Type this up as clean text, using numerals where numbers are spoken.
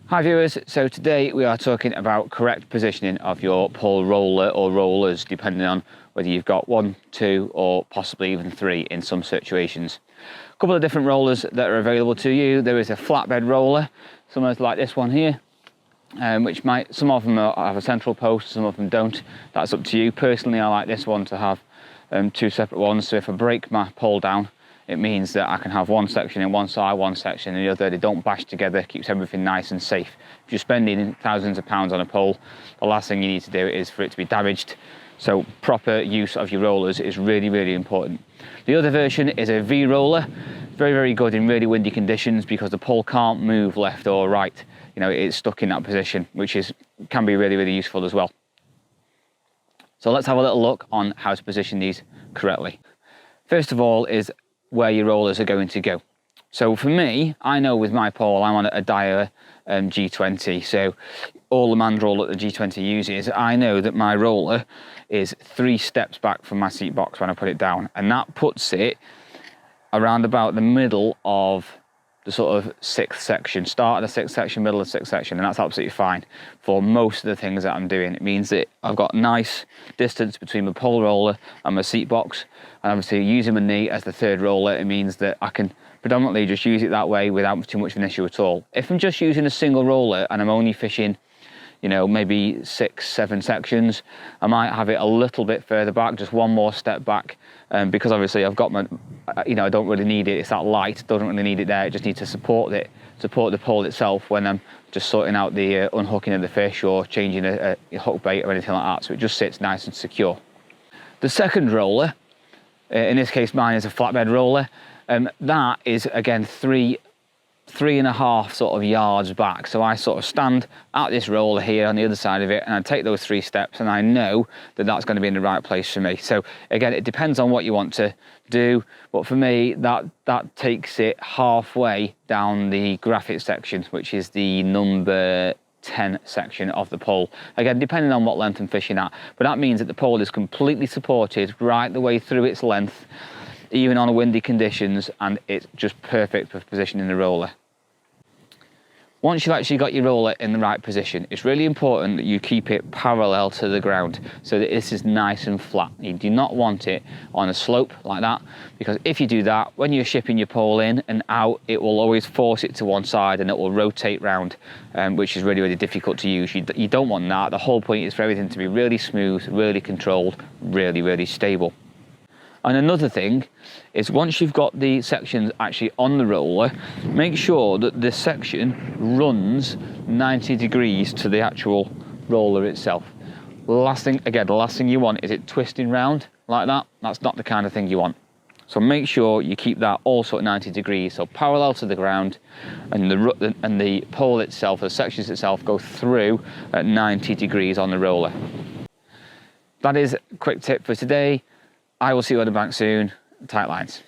Hi viewers, so today we are talking about correct positioning of your pole roller or rollers, depending on whether you've got 1, 2 or possibly even 3 in some situations. A couple of different rollers that are available to you. There is a flatbed roller, similar to like this one here, which some of them have a central post, some of them don't. That's up to you. Personally, I like this one to have 2 separate ones, so if I break my pole down, it means that I can have one section in one side, one section in the other. They don't bash together, keeps everything nice and safe. If you're spending thousands of pounds on a pole, the last thing you need to do is for it to be damaged. So proper use of your rollers is really, really important. The other version is a V roller. Very, very good in really windy conditions because the pole can't move left or right. You know, it's stuck in that position, which can be really, really useful as well. So let's have a little look on how to position these correctly. First of all is where your rollers are going to go. So for me, I know with my pole, I'm on a Dyer G20, so all the mandrel that the G20 uses, I know that my roller is 3 steps back from my seat box when I put it down, and that puts it around about the middle of the sort of 6th section, start of the 6th section, middle of the 6th section, and that's absolutely fine for most of the things that I'm doing. It means that I've got nice distance between my pole roller and my seat box, and obviously using my knee as the 3rd roller, it means that I can predominantly just use it that way without too much of an issue at all. If I'm just using a single roller and I'm only fishing, you know, maybe 6, 7 sections, I might have it a little bit further back, just one more step back, because obviously I've got my, you know, I don't really need it, it's that light, don't really need it there, I just need to support the pole itself when I'm just sorting out the unhooking of the fish or changing a hook bait or anything like that, so it just sits nice and secure. The second roller, in this case mine is a flatbed roller, that is again 3.5 sort of yards back. So I sort of stand at this roller here on the other side of it, and I take those 3 steps, and I know that that's going to be in the right place for me. So again, it depends on what you want to do, but for me that takes it halfway down the graphic section, which is the number 10 section of the pole. Again, depending on what length I'm fishing at, but that means that the pole is completely supported right the way through its length, even on windy conditions, and it's just perfect for positioning the roller. Once you've actually got your roller in the right position, it's really important that you keep it parallel to the ground so that this is nice and flat. You do not want it on a slope like that, because if you do that, when you're shipping your pole in and out, it will always force it to one side and it will rotate round, which is really, really difficult to use. You don't want that. The whole point is for everything to be really smooth, really controlled, really, really stable. And another thing is, once you've got the sections actually on the roller, make sure that the section runs 90 degrees to the actual roller itself. The last thing you want is it twisting round like that. That's not the kind of thing you want. So make sure you keep that also at 90 degrees, so parallel to the ground, and the pole itself, the sections itself, go through at 90 degrees on the roller. That is a quick tip for today. I will see you on the bank soon. Tight lines.